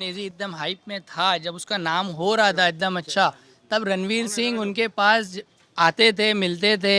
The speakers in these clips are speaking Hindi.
नेजी एकदम हाइप में था, जब उसका नाम हो रहा था एकदम अच्छा, तब रणवीर सिंह उनके पास आते थे, मिलते थे,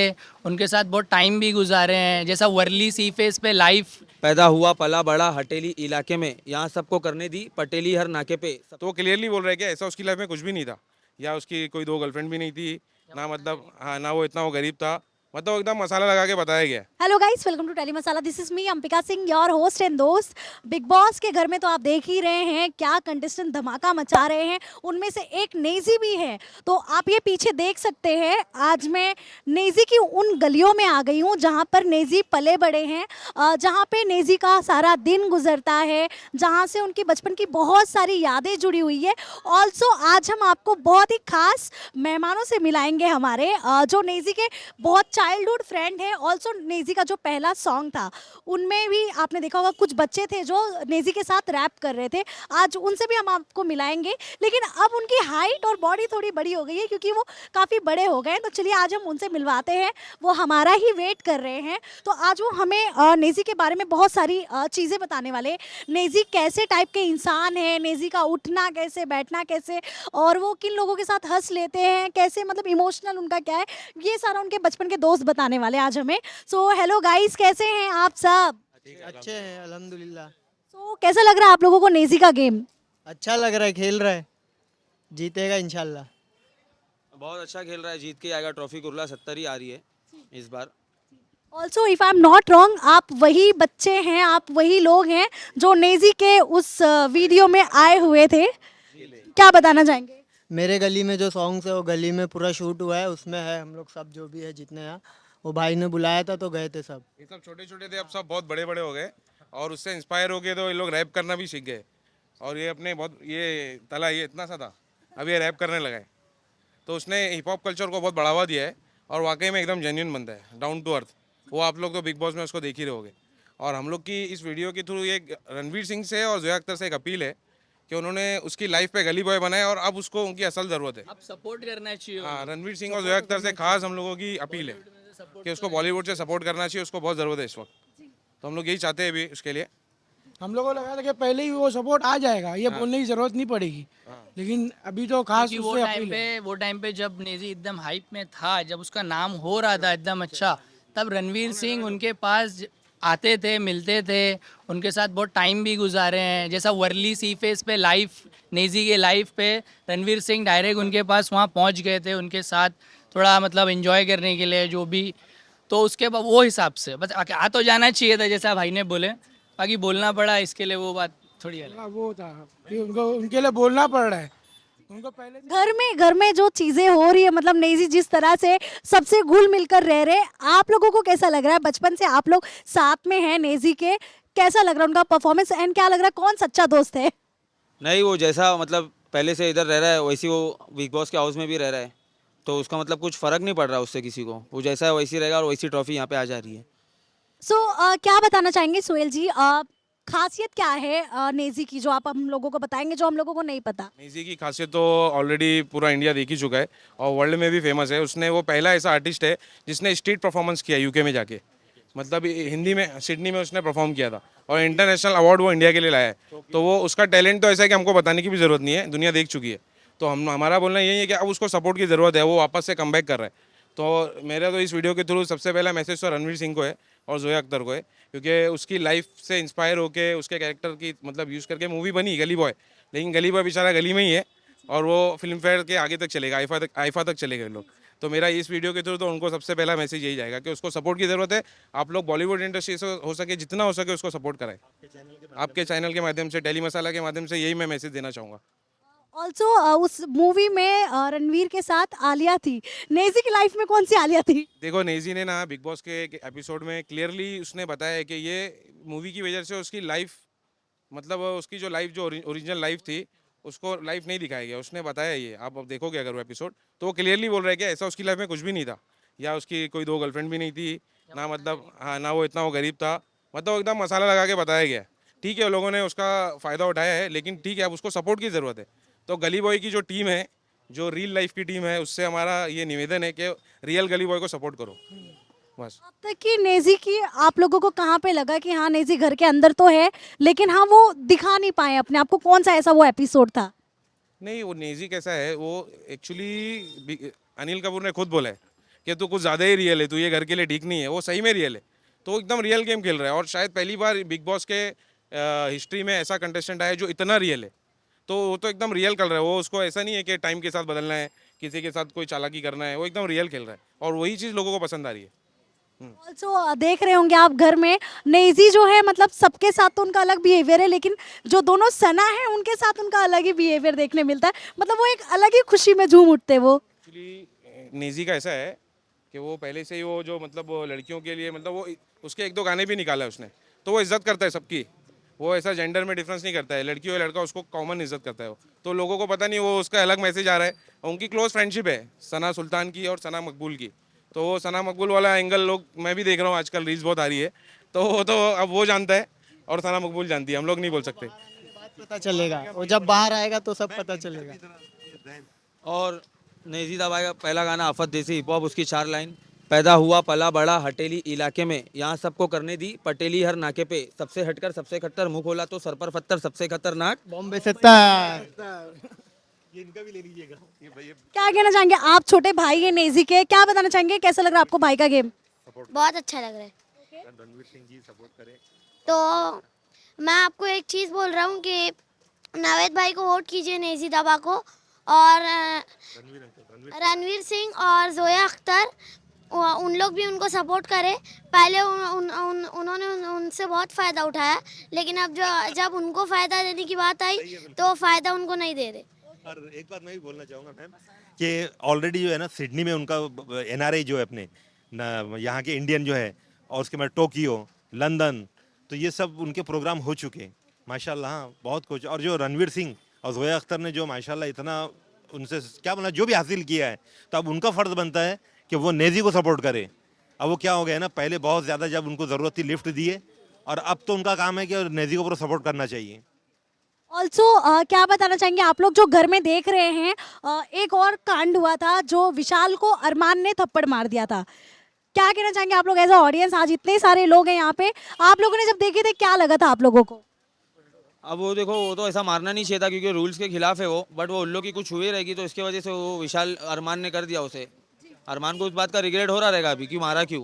उनके साथ बहुत टाइम भी गुजारे हैं। जैसा वर्ली सी फेस पे लाइव पैदा हुआ पला बड़ा हटेली इलाके में, यहाँ सबको करने दी पटेली हर नाके पे। तो वो क्लियरली बोल रहे हैं कि ऐसा उसकी लाइफ में कुछ भी नहीं था, या उसकी कोई दो गर्लफ्रेंड भी नहीं थी ना, मतलब हाँ ना वो इतना वो गरीब था, मतलब एकदम मसाला लगा के बताया गया। Hello guys, welcome to Telly Masala. This is me Ambika Singh, your host and दोस्त। बिग बॉस के घर में तो आप देख ही रहे हैं क्या कंटेस्टेंट धमाका मचा रहे हैं। उनमें से एक नेजी भी है, तो आप ये पीछे देख सकते हैं। आज मैं नेजी की उन गलियों में आ गई हूँ जहाँ पर नेजी पले बड़े हैं, जहाँ पे नेजी का सारा दिन गुजरता है, जहाँ से उनकी बचपन की बहुत सारी यादें जुड़ी हुई है। ऑल्सो आज हम आपको बहुत ही खास मेहमानों से मिलाएंगे, हमारे जो नेजी के बहुत चाइल्डहुड फ्रेंड है। ऑल्सो नेजी का जो पहला सॉन्ग था, उनमें भी आपने देखा होगा कुछ बच्चे थे जो नेजी के साथ रैप कर रहे थे। आज उनसे भी हम आपको मिलाएंगे, लेकिन अब उनकी हाइट और बॉडी थोड़ी बड़ी हो गई है क्योंकि वो काफ़ी बड़े हो गए हैं। तो चलिए आज हम उनसे मिलवाते हैं, वो हमारा ही वेट कर रहे हैं। तो आज वो हमें नेजी के बारे में बहुत सारी चीज़ें बताने वाले हैं। नेजी कैसे टाइप के इंसान है, नेजी का उठना कैसे, बैठना कैसे, और वो किन लोगों के साथ हंस लेते हैं, कैसे मतलब इमोशनल उनका क्या है, ये सारा उनके बचपन के दोस्त बताने वाले आज हमें। सो हेलो गाइस, कैसे हैं आप सब? अच्छे हैं अल्हम्दुलिल्लाह। सो कैसा लग रहा है आप लोगों को नेजी का गेम? अच्छा लग रहा है, खेल रहा है, जीतेगा इंशाल्लाह। बहुत अच्छा खेल रहा है, जीत के आएगा। ट्रॉफी कुर्ला 70 ही आ रही है इस बार। Also if I am not wrong, आप वही बच्चे हैं, आप वही लोग हैं जो नेजी के उस वीडियो में आए हुए थे। क्या बताना चाहेंगे? मेरे गली में जो सॉन्ग्स है वो गली में पूरा शूट हुआ है, उसमें है हम लोग सब जो भी है जितने हैं। वो भाई ने बुलाया था तो गए थे सब। ये सब छोटे छोटे थे, अब सब बहुत बड़े बड़े हो गए, और उससे इंस्पायर हो गए तो ये लोग रैप करना भी सीख गए। और ये अपने बहुत ये तला ये इतना सा था, अब ये रैप करने लगा है। तो उसने हिप हॉप कल्चर को बहुत बढ़ावा दिया है, और वाकई में एकदम जेन्युइन बंदा है, डाउन टू अर्थ। वो आप लोग तो बिग बॉस में उसको देख ही रहोगे। और हम लोग की इस वीडियो के थ्रू ये रणवीर सिंह से और ज़ोया अख्तर से एक अपील है कि उन्होंने उसकी लाइफ पे गली बॉय बनाया, और अब उसको उनकी असल ज़रूरत है। अब सपोर्ट करना चाहिए। हाँ, रणवीर सिंह और ज़ोया अख्तर से खास हम लोगों की अपील है कि उसको बॉलीवुड से सपोर्ट करना चाहिए, उसको बहुत ज़रूरत है इस वक्त। तो हम लोग यही चाहते हैं भी उसके लिए। हम लोगों को लगा था कि पहले ही वो सपोर्ट आ जाएगा, ये बोलने की जरूरत नहीं पड़ेगी, लेकिन अभी तो खास क्योंकि उससे अपील है। वो टाइम पे जब नेजी एकदम हाइप में था, जब उसका नाम हो रहा था एकदम अच्छा, तब रणवीर सिंह उनके पास आते थे, मिलते थे, उनके साथ बहुत टाइम भी गुजारे हैं। जैसा वर्ली सी फेस पे लाइव नेजी के लाइव पे रणवीर सिंह डायरेक्ट उनके पास वहाँ पहुँच गए थे, उनके साथ थोड़ा मतलब एंजॉय करने के लिए जो भी। तो उसके बाद वो हिसाब से बस आ तो जाना चाहिए था, जैसा भाई ने बोले, बाकी बोलना पड़ा इसके लिए, वो बात थोड़ी अलग। हाँ, वो था कि उनको उनके लिए बोलना पड़ रहा है, उनको पहले से। घर में जो चीजें हो रही है, मतलब नेजी जिस तरह से सबसे घुल मिलकर रह रहे हैं, आप लोगों को कैसा लग रहा है? बचपन से आप लोग साथ में हैं नेजी के, कैसा लग रहा है उनका परफॉर्मेंस, एंड क्या लग रहा है कौन सच्चा दोस्त है? नहीं, वो जैसा मतलब पहले से इधर रह रहा है वैसी वो बिग बॉस के हाउस में भी रह रहा है, तो उसका मतलब कुछ फ़र्क नहीं पड़ रहा उससे किसी को। वो जैसा है वैसी रहेगा, और वैसी ट्रॉफी यहाँ पे आ जा रही है। सो क्या बताना चाहेंगे सोहेल जी? खासियत क्या है नेजी की जो आप हम लोगों को बताएंगे, जो हम लोगों को नहीं पता? नेजी की खासियत तो ऑलरेडी पूरा इंडिया देख ही चुका है, और वर्ल्ड में भी फेमस है। उसने वो पहला ऐसा आर्टिस्ट है जिसने स्ट्रीट परफॉर्मेंस किया यूके में जाके, मतलब हिंदी में सिडनी में उसने परफॉर्म किया था, और इंटरनेशनल अवार्ड वो इंडिया के लिए लाया है। तो वो उसका टैलेंट तो ऐसा है कि हमको बताने की भी ज़रूरत नहीं है, दुनिया देख चुकी है। तो हमारा बोलना यही है कि अब उसको सपोर्ट की ज़रूरत है, वो वापस से कमबैक कर रहा है। तो मेरा तो इस वीडियो के थ्रू सबसे पहला मैसेज तो रणवीर सिंह को है और ज़ोया अख्तर को है, क्योंकि उसकी लाइफ से इंस्पायर होकर उसके कैरेक्टर की मतलब यूज़ करके मूवी बनी गली बॉय। लेकिन गली बॉय बेचारा गली में ही है, और वो फिल्म फेयर के आगे तक चलेगा, आईफा तक चले गए लोग। तो मेरा इस वीडियो के थ्रू तो उनको सबसे पहला मैसेज यही जाएगा कि उसको सपोर्ट की ज़रूरत है। आप लोग बॉलीवुड इंडस्ट्री से हो सके जितना हो सके उसको सपोर्ट कराएं। आपके चैनल के माध्यम से, टेली मसाला के माध्यम से यही मैं मैसेज देना चाहूँगा। ऑल्सो उस मूवी में रणवीर के साथ आलिया थी। नेजी की लाइफ में कौन सी आलिया थी? देखो, नेजी ने ना बिग बॉस के एक एपिसोड में क्लियरली उसने बताया है कि ये मूवी की वजह से उसकी लाइफ, मतलब उसकी जो लाइफ जो ओरिजिनल लाइफ थी उसको लाइफ नहीं दिखाया गया। उसने बताया ये, आप अब देखोगे अगर वो एपिसोड, तो वो क्लियरली बोल रहा है कि ऐसा उसकी लाइफ में कुछ भी नहीं था, या उसकी कोई दो गर्लफ्रेंड भी नहीं थी ना, मतलब हाँ ना वो इतना वो गरीब था, मतलब एकदम मसाला लगा के बताया गया। ठीक है, लोगों ने उसका फ़ायदा उठाया है, लेकिन ठीक है, अब उसको सपोर्ट की ज़रूरत है। तो गली बॉय की जो टीम है, जो रियल लाइफ की टीम है, उससे हमारा ये निवेदन है कि रियल गली बॉय को सपोर्ट करो। बस। अब तक की नेजी की आप लोगों को कहाँ पे लगा कि हाँ नेजी घर के अंदर तो है लेकिन हाँ वो दिखा नहीं पाए अपने आप को, कौन सा ऐसा वो एपिसोड था? नहीं, वो नेजी कैसा है, वो एक्चुअली अनिल कपूर ने खुद बोला है कि तू कुछ ज़्यादा ही रियल है, तू ये घर के लिए ठीक नहीं है। वो सही में रियल है, तो वो एकदम रियल गेम खेल रहा है। और शायद पहली बार बिग बॉस के हिस्ट्री में ऐसा कंटेस्टेंट आया जो इतना रियल है। तो वो तो एकदम रियल कर रहा है। वो उसको ऐसा नहीं है कि टाइम के साथ बदलना है, किसी के साथ कोई चालाकी करना है। वो एकदम रियल खेल रहा है और वही चीज़ लोगों को पसंद आ रही है। ऑल्सो देख रहे होंगे आप घर में, नेजी जो है मतलब सबके साथ तो उनका अलग बिहेवियर है लेकिन जो दोनों सना है उनके साथ उनका अलग ही बिहेवियर देखने मिलता है, मतलब वो एक अलग ही खुशी में झूम उठते हैं वो। एक्चुअली नेजी का ऐसा है कि वो पहले से ही वो जो मतलब वो लड़कियों के लिए मतलब वो उसके एक दो गाने भी निकाला है उसने, तो वो इज्जत करता है सबकी। वो ऐसा जेंडर में डिफरेंस नहीं करता है, लड़की हो या लड़का, उसको कॉमन इज्जत करता है वो। तो लोगों को पता नहीं वो उसका अलग मैसेज आ रहा है। उनकी क्लोज फ्रेंडशिप है सना सुल्तान की और सना मकबूल की। तो वो सना मकबूल वाला एंगल लोग, मैं भी देख रहा हूँ आजकल रील्स बहुत आ रही है, तो वो तो अब वो जानता है और सना मकबूल जानती है, हम लोग नहीं बोल सकते। पता चलेगा, वो जब बाहर आएगा तो सब पता चलेगा। और नेजी दबा का पहला गाना आफत देसी हिप हॉप, उसकी 4 लाइन, पैदा हुआ पला बड़ा हटेली इलाके में, यहाँ सबको करने दी पटेली हर नाके पे, सबसे हटकर सबसे खट्टर, मुंह खोला तो सर पर पत्थर, सबसे खतरनाक। बॉम्बे से तार। क्या कहना चाहेंगे आप, छोटे भाई है नेजी के, क्या बताना चाहेंगे कैसा लग रहा है आपको भाई का गेम? बहुत अच्छा लग रहा है। तो मैं आपको एक चीज़ बोल रहा हूँ कि नावेद भाई को वोट कीजिए, नेजी दाबा को, और रणवीर सिंह और जोया अख्तर, उन लोग भी उनको सपोर्ट करें। पहले उन्होंने उनसे बहुत फ़ायदा उठाया, लेकिन अब जब उनको फ़ायदा देने की बात आई तो फ़ायदा उनको नहीं दे रहे। और एक बात मैं भी बोलना चाहूँगा मैम कि ऑलरेडी जो है ना सिडनी में उनका एनआरआई जो है अपने यहाँ के इंडियन जो है, और उसके बाद टोक्यो, लंदन, तो ये सब उनके प्रोग्राम हो चुके हैं माशाल्लाह। हाँ, बहुत कुछ। और जो रणवीर सिंह और जोया अख्तर ने जो माशाल्लाह इतना उनसे क्या बोला जो भी हासिल किया है, तो अब उनका फ़र्ज़ बनता है कि वो नेजी को सपोर्ट करे। अब वो क्या हो गया है ना, पहले बहुत ज़्यादा जब उनको ज़रूरत थी लिफ्ट दिए, और अब तो उनका काम है कि नेजी को पूरा सपोर्ट करना चाहिए। ऑल्सो क्या बताना चाहेंगे आप लोग जो घर में देख रहे हैं, एक और कांड हुआ था जो विशाल को अरमान ने थप्पड़ मार दिया था, क्या कहना चाहेंगे आप लोग एज अ ऑडियंस? आज इतने सारे लोग हैं यहाँ पे, आप लोगों ने जब देखे थे क्या लगा था आप लोगों को? अब वो देखो, वो तो ऐसा मारना नहीं चाहिए था क्योंकि रूल्स के खिलाफ है वो, बट वो उल्लू की कुछ हुई रहेगी तो इसकी वजह से वो विशाल अरमान ने कर दिया उसे। अरमान को उस बात का रिग्रेट हो रहा रहेगा अभी, क्यों मारा क्यों।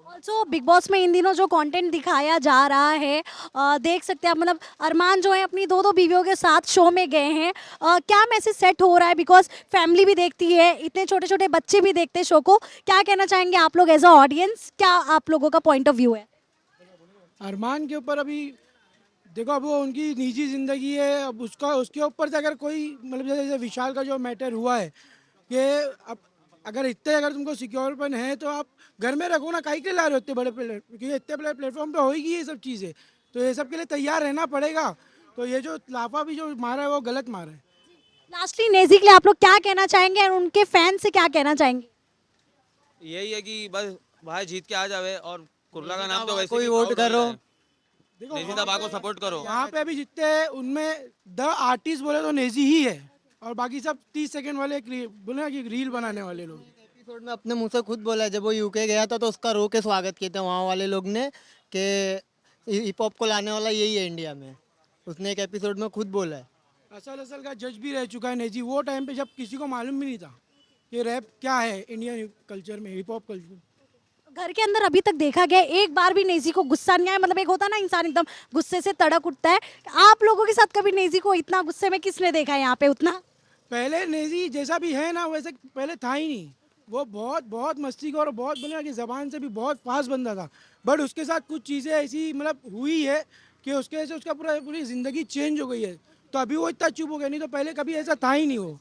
ऑल्सो बिग बॉस में इन दिनों जो कंटेंट दिखाया जा रहा है, देख सकते हैं आप, मतलब अरमान जो है अपनी दो बीवियों के साथ शो में गए हैं, क्या मैसेज सेट हो रहा है? बिकॉज फैमिली भी देखती है, इतने छोटे छोटे बच्चे भी देखते हैं शो को, क्या कहना चाहेंगे आप लोग एज अ ऑडियंस? क्या आप लोगों का पॉइंट ऑफ व्यू है अरमान के ऊपर? अभी देखो, अब वो उनकी निजी ज़िंदगी है, अब उसका उसके ऊपर से अगर कोई मतलब जैसे विशाल का जो मैटर हुआ है कि अब अगर तुमको सिक्योरपन है तो आप घर में रखो ना, काहे के ला रहे हो इतने बड़े क्योंकि इतने बड़े प्लेटफॉर्म पे होगी ये सब चीज़ें, तो ये सब के लिए तैयार रहना पड़ेगा। तो ये जो लाफा भी जो मारा है वो गलत मारा है। लास्टली नेजी के लिए आप लोग क्या कहना चाहेंगे और उनके फैन से क्या कहना चाहेंगे? यही है कि बस भाई जीत के आ जावे, और कुर्ला का नाम तो वैसे कोई भी वोट proud हो करो। रहा है। नेजी दबा को सपोर्ट करो। यहाँ पे अभी जितने हैं उनमें द आर्टिस्ट बोले तो नेजी ही है, और बाकी सब 30 सेकंड वाले बोले ना कि रील बनाने वाले लोग। एपिसोड में अपने मुंह से खुद बोला है, जब वो यूके गया था तो उसका रो के स्वागत किए थे वहाँ वाले लोग ने कि हिप हॉप को लाने वाला यही है इंडिया में। उसने एक एपिसोड में खुद बोला है। असल का जज भी रह चुका है नेजी, वो टाइम पे जब किसी को मालूम भी नहीं था कि रैप क्या है इंडियन कल्चर में, हिप हॉप कल्चर। घर के अंदर अभी तक देखा गया है, एक बार भी नेजी को गुस्सा नहीं आया, मतलब एक होता ना इंसान एकदम गुस्से से तड़क उठता है, आप लोगों के साथ कभी नेजी को इतना गुस्से में किसने देखा है यहाँ पे? उतना पहले नेजी जैसा भी है ना वैसे पहले था ही नहीं। वो बहुत बहुत मस्ती का और बहुत बोले ना कि ज़बान से भी बहुत फास्ट बंदा था, बट उसके साथ कुछ चीज़ें ऐसी मतलब हुई है कि उसके वजह से उसका पूरी ज़िंदगी चेंज हो गई है, तो अभी वो इतना चुप हो गया, नहीं तो पहले कभी ऐसा था ही नहीं वो।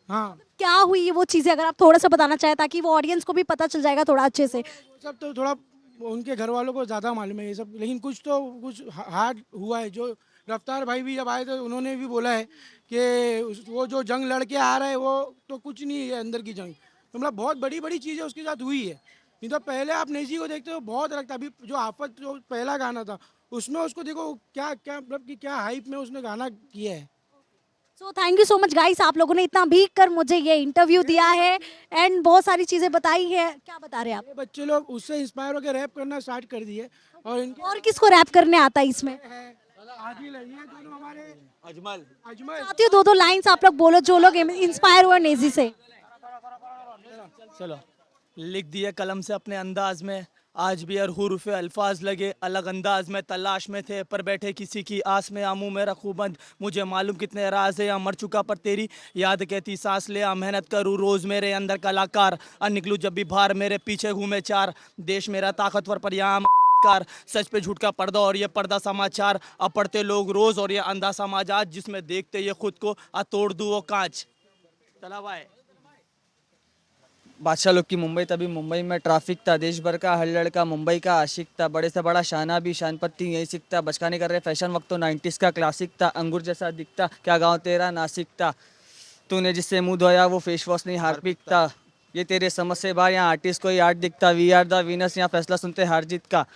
हाँ, क्या हुई है वो चीज़ें, अगर आप थोड़ा सा बताना चाहें ताकि वो ऑडियंस को भी पता चल जाएगा थोड़ा अच्छे से। सब तो थोड़ा उनके घर वालों को ज़्यादा मालूम है ये सब, लेकिन कुछ हार्ड हुआ है। जो रफ्तार भाई भी जब आए थे उन्होंने भी बोला है कि वो जो जंग लड़के आ रहा है वो तो कुछ नहीं है अंदर की जंग, तो मतलब बहुत बड़ी बड़ी चीज़ें उसके साथ हुई है। नहीं तो पहले आप नेजी को देखते हो बहुत अलग था। अभी जो आफत जो पहला गाना था उसमें उसको देखो क्या क्या मतलब कि क्या हाइप में उसने गाना किया है। So thank you so much guys, आप लोगों ने इतना भीग कर मुझे ये इंटरव्यू दिया है एंड बहुत सारी चीजें बताई है। क्या बता रहे हैं आप? ये बच्चे लोग उससे इंस्पायर होकर रैप करना स्टार्ट कर दिए और इनके और किसको रैप करने आता है इसमें? आदिल है, ये दोनों हमारे अजमल अजमल। साथियों, दो लाइंस आप लोग बोलो जो लोग इंस्पायर हुए नेजी से। चलो, लिख दिए कलम से अपने अंदाज में, आज भी हर हुरूफ अल्फाज लगे अलग अंदाज में, तलाश में थे पर बैठे किसी की आस में, आमू में रखूं बंद मुझे मालूम कितने राज है, या मर चुका पर तेरी याद कहती सांस ले, मेहनत करूँ रोज़ मेरे अंदर कलाकार, निकलूँ जब भी बाहर मेरे पीछे घूमे चार, देश मेरा ताकतवर पर यहाँ कार, सच पे झूठ का पर्दा और ये पर्दा समाचार, अब पढ़ते लोग रोज़ और ये अंधा समाज आज, जिसमें देखते ये खुद को तोड़ दूँ वो कांच। चला भाई। बादशाह लोग की मुंबई, तभी मुंबई में ट्रैफिक था, देश भर का हर लड़का मुंबई का आशिक था, बड़े से बड़ा शाना भी शान पत्ती यही सीखता, बचकाने कर रहे फैशन वक्त तो 90s का क्लासिक था, अंगूर जैसा दिखता क्या गाँव तेरा नासिक था, तूने जिससे मुंह धोया वो फेस वॉश नहीं हार्पिक था, ये तेरे समझ से बाहर यहाँ आर्टिस्ट को ही आर्ट दिखता, वी आर द विनर्स यहाँ फैसला सुनते हार जीत का।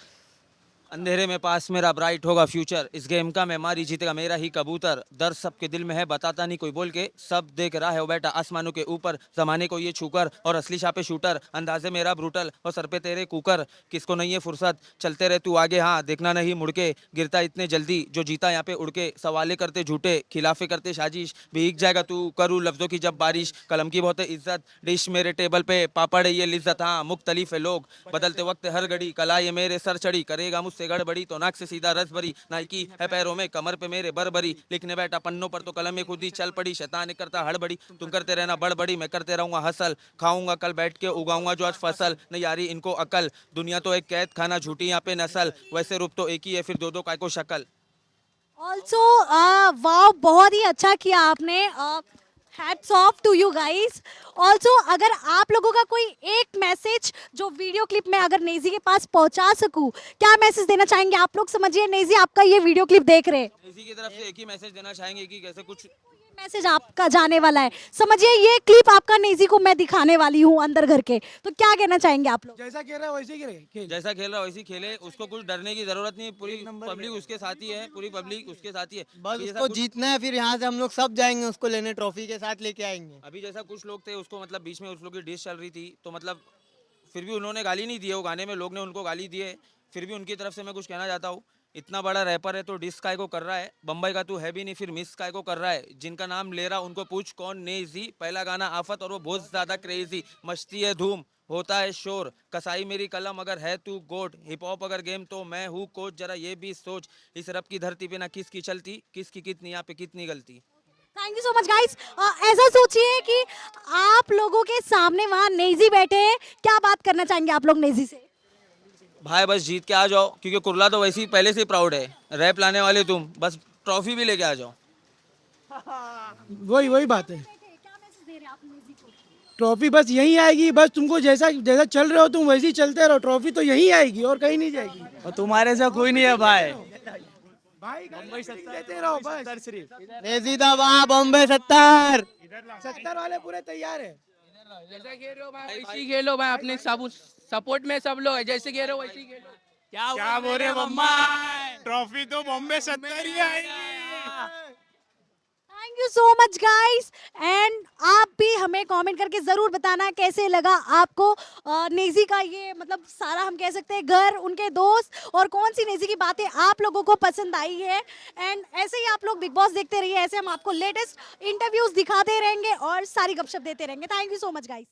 अंधेरे में पास मेरा ब्राइट होगा फ्यूचर, इस गेम का मैं मारी जीतेगा मेरा ही कबूतर, दर्द सबके दिल में है बताता नहीं कोई बोल के, सब देख रहा है वो बैठा आसमानों के ऊपर, जमाने को ये छूकर और असली छापे शूटर, अंदाजे मेरा ब्रूटल और सर पे तेरे कुकर, किसको नहीं है फुर्सत चलते रहे तू आगे, हाँ देखना नहीं मुड़ के, गिरता इतने जल्दी जो जीता यहाँ पे उड़ के, सवाले करते झूठे खिलाफे करते साजिश, भीग जाएगा तू करूँ लफ्जों की जब बारिश, कलम की बहुत है इज्जत, डिश मेरे टेबल पे पापड़ है ये लिज्जत, हाँ मुख्तलिफ है लोग बदलते वक्त हर घड़ी, कला ये मेरे सर चढ़ी करेगा मुझसे गड़बड़ी, तो नाक से सीधा रस भरी, नाइकी है पैरों में कमर पे मेरे बरबरी, लिखने बैठा पन्नों पर तो कलम में खुद ही चल पड़ी, शैतान करता हड़बड़ी, तुम करते रहना बड़बड़ी मैं करते रहूंगा हसल, खाऊंगा कल बैठ के उगाऊंगा जो आज फसल, नहीं यारी इनको अकल, दुनिया तो एक कैद खाना झूठी यहाँ पे नस्ल, वैसे रूप तो एक ही है फिर दो दो काय को शक्ल। ऑल्सो वाओ, बहुत ही अच्छा किया आपने, hats off to you guys. Also अगर आप लोगों का कोई एक मैसेज जो वीडियो क्लिप में अगर नेजी के पास पहुंचा सकूं, क्या मैसेज देना चाहेंगे आप लोग? समझिए नेजी आपका ये वीडियो क्लिप देख रहे हैं, इसी की तरफ से एक ही मैसेज देना चाहेंगे कि कैसे कुछ मैसेज आपका जाने वाला है, समझिए ये क्लिप आपका नेजी को मैं दिखाने वाली हूँ अंदर घर के, तो क्या कहना चाहेंगे आप लोग? जैसा खेल रहा है वैसे ही खेल। जैसा खेल रहा है वैसे ही खेले, उसको कुछ डरने की जरूरत नहीं, पूरी पब्लिक उसके साथ ही है, पूरी पब्लिक उसके साथ ही है, बस जैसा उसको कुछ- जीतना है, फिर यहाँ से हम लोग सब जाएंगे उसको लेने, ट्रॉफी के साथ लेके आएंगे। अभी जैसा कुछ लोग थे उसको मतलब बीच में उस लोग की डिश चल रही थी तो मतलब फिर भी उन्होंने गाली नहीं दी है, वो गाने में लोग ने उनको गाली दी है, फिर भी उनकी तरफ से मैं कुछ कहना चाहता हूँ, इतना बड़ा रैपर है तो डिस काय को कर रहा है, बम्बई का तू है भी नहीं फिर मिस काय को कर रहा है, जिनका नाम ले रहा उनको पूछ कौन नेजी, पहला गाना आफत और वो बहुत ज्यादा क्रेजी, मस्ती है धूम होता है शोर, कसाई मेरी कलम अगर है तू गोट, हिप हॉप अगर गेम तो मैं हूँ कोच, जरा ये भी सोच इस रब की धरती पे ना किसकी चलती, किसकी कितनी यहाँ पे कितनी गलती। Thank you so much guys. ऐसा सोचिए कि आप लोगों के सामने वहाँ नेजी बैठे हैं, क्या बात करना चाहेंगे आप लोग नेजी से? भाई बस जीत के आ जाओ, क्योंकि कुर्ला तो वैसे ही पहले से ही प्राउड है, रैप लाने वाले तुम बस ट्रॉफी भी लेके आ जाओ। वही बात है, ट्रॉफी बस यहीं आएगी, बस तुमको जैसा जैसा चल रहे हो तुम वैसे ही चलते रहो, ट्रॉफी तो यहीं आएगी और कहीं नहीं जाएगी। और तुम्हारे से कोई नहीं है भाई, भाई देते रहो बस। नेजी दबा बॉम्बे 70 वाले पूरे तैयार है। जैसा खेल रहे हो भाई वैसे ही खेलो भाई, अपने सपोर्ट में सब लोग है, जैसे खेल रहे हो वैसे ही खेलो। क्या बोल रहे मम्मा, ट्रॉफी तो बॉम्बे 70 ही आएगी। Thank you so much guys, and आप भी हमें कमेंट करके ज़रूर बताना कैसे लगा आपको नेजी का ये मतलब सारा हम कह सकते हैं घर, उनके दोस्त और कौन सी नेजी की बातें आप लोगों को पसंद आई है। एंड ऐसे ही आप लोग बिग बॉस देखते रहिए, ऐसे हम आपको लेटेस्ट इंटरव्यूज दिखाते रहेंगे और सारी गपशप देते रहेंगे। Thank you so much guys.